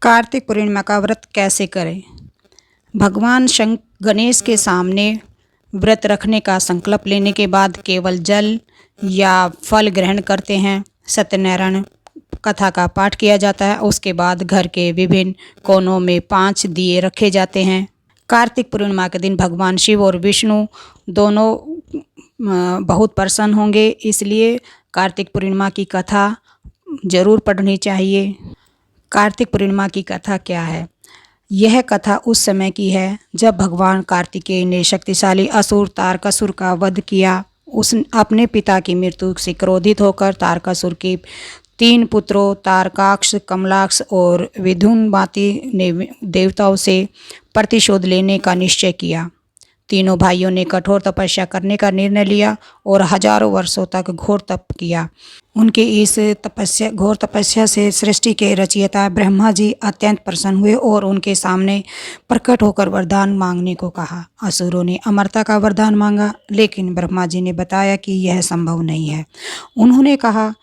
कार्तिक पूर्णिमा का व्रत कैसे करें। भगवान गणेश के सामने व्रत रखने का संकल्प लेने के बाद केवल जल या फल ग्रहण करते हैं। सत्यनारायण कथा का पाठ किया जाता है। उसके बाद घर के विभिन्न कोनों में 5 दिए रखे जाते हैं। कार्तिक पूर्णिमा के दिन भगवान शिव और विष्णु दोनों बहुत प्रसन्न होंगे, इसलिए कार्तिक पूर्णिमा की कथा जरूर पढ़नी चाहिए। कार्तिक पूर्णिमा की कथा क्या है? यह कथा उस समय की है जब भगवान कार्तिकेय ने शक्तिशाली असुर तारकासुर का वध किया। उस अपने पिता की मृत्यु से क्रोधित होकर तारकासुर के 3 पुत्रों तारकाक्ष, कमलाक्ष और विदुनमाती ने देवताओं से प्रतिशोध लेने का निश्चय किया। तीनों भाइयों ने कठोर तपस्या करने का निर्णय लिया और हजारों वर्षों तक घोर तप किया। उनके इस घोर तपस्या से सृष्टि के रचयिता ब्रह्मा जी अत्यंत प्रसन्न हुए और उनके सामने प्रकट होकर वरदान मांगने को कहा। असुरों ने अमरता का वरदान मांगा, लेकिन ब्रह्मा जी ने बताया कि यह संभव नहीं है। उन्होंने कहा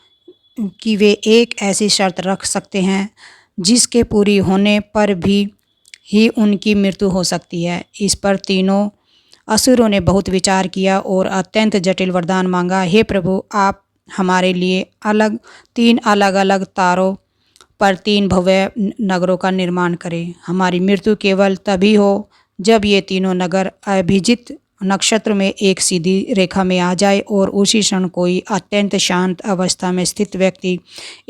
कि वे एक ऐसी शर्त रख सकते हैं जिसके पूरी होने पर भी ही उनकी मृत्यु हो सकती है। इस पर तीनों असुरों ने बहुत विचार किया और अत्यंत जटिल वरदान मांगा। हे प्रभु, आप हमारे लिए 3 अलग अलग तारों पर 3 भव्य नगरों का निर्माण करें। हमारी मृत्यु केवल तभी हो जब ये तीनों नगर अभिजित नक्षत्र में एक सीधी रेखा में आ जाए और उसी क्षण कोई अत्यंत शांत अवस्था में स्थित व्यक्ति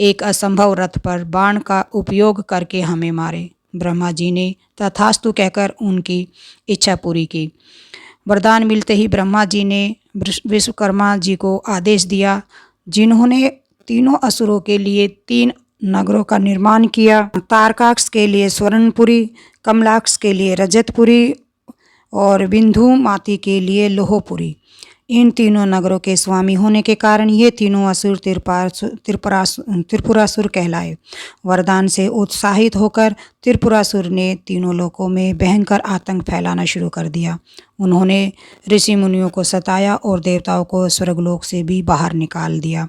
एक असंभव रथ पर बाण का उपयोग करके हमें मारे। ब्रह्मा जी ने तथास्तु कहकर उनकी इच्छा पूरी की। वरदान मिलते ही ब्रह्मा जी ने विश्वकर्मा जी को आदेश दिया, जिन्होंने तीनों असुरों के लिए 3 नगरों का निर्माण किया। तारकाक्ष के लिए स्वर्णपुरी, कमलाक्ष के लिए रजतपुरी और विंध्यमाती के लिए लोहपुरी। इन तीनों नगरों के स्वामी होने के कारण ये तीनों असुर त्रिपुरासुर कहलाए। वरदान से उत्साहित होकर त्रिपुरासुर ने तीनों लोकों में भयंकर आतंक फैलाना शुरू कर दिया। उन्होंने ऋषि मुनियों को सताया और देवताओं को स्वर्गलोक से भी बाहर निकाल दिया।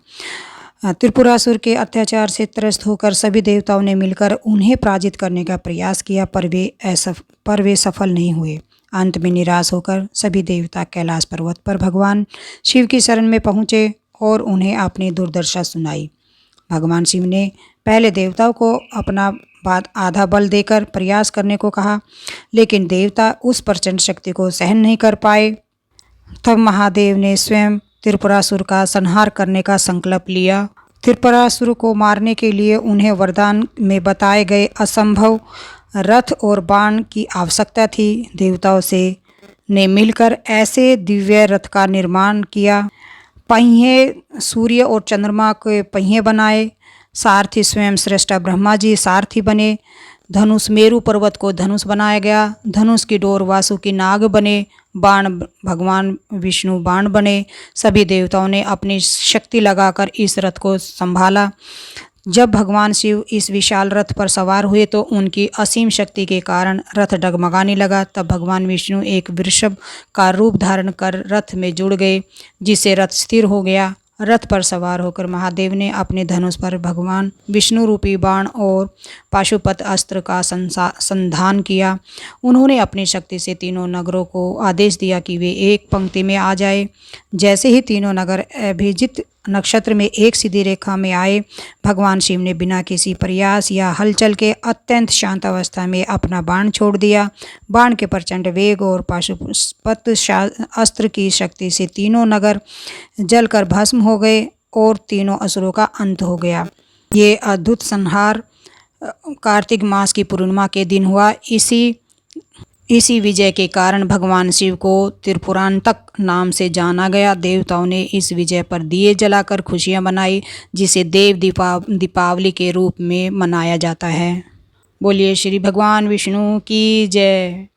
त्रिपुरासुर के अत्याचार से त्रस्त होकर सभी देवताओं ने मिलकर उन्हें पराजित करने का प्रयास किया, पर वे सफल नहीं हुए। अंत में निराश होकर सभी देवता कैलाश पर्वत पर भगवान शिव की शरण में पहुँचे और उन्हें अपनी दुर्दशा सुनाई। भगवान शिव ने पहले देवताओं को अपना बाद आधा बल देकर प्रयास करने को कहा, लेकिन देवता उस प्रचंड शक्ति को सहन नहीं कर पाए। तब महादेव ने स्वयं त्रिपुरासुर का संहार करने का संकल्प लिया। त्रिपुरासुर को मारने के लिए उन्हें वरदान में बताए गए असंभव रथ और बाण की आवश्यकता थी। देवताओं ने मिलकर ऐसे दिव्य रथ का निर्माण किया। पहिए सूर्य और चंद्रमा के पहिए बनाए। सारथी स्वयं श्रेष्ठ ब्रह्मा जी सारथी बने। धनुष मेरु पर्वत को धनुष बनाया गया। धनुष की डोर वासुकी नाग बने। बाण भगवान विष्णु बाण बने। सभी देवताओं ने अपनी शक्ति लगाकर इस रथ को संभाला। जब भगवान शिव इस विशाल रथ पर सवार हुए तो उनकी असीम शक्ति के कारण रथ डगमगाने लगा। तब भगवान विष्णु एक वृषभ का रूप धारण कर रथ में जुड़ गए, जिससे रथ स्थिर हो गया। रथ पर सवार होकर महादेव ने अपने धनुष पर भगवान विष्णु रूपी बाण और पाशुपत अस्त्र का संधान किया। उन्होंने अपनी शक्ति से तीनों नगरों को आदेश दिया कि वे एक पंक्ति में आ जाए। जैसे ही तीनों नगर अभिजित नक्षत्र में एक सीधी रेखा में आए, भगवान शिव ने बिना किसी प्रयास या हलचल के अत्यंत शांत अवस्था में अपना बाण छोड़ दिया। बाण के प्रचंड वेग और पाशुपत अस्त्र की शक्ति से तीनों नगर जलकर भस्म हो गए और तीनों असुरों का अंत हो गया। ये अद्भुत संहार कार्तिक मास की पूर्णिमा के दिन हुआ। इसी विजय के कारण भगवान शिव को त्रिपुरांतक नाम से जाना गया। देवताओं ने इस विजय पर दिए जलाकर खुशियां मनाई, जिसे देव दीपावली के रूप में मनाया जाता है। बोलिए श्री भगवान विष्णु की जय।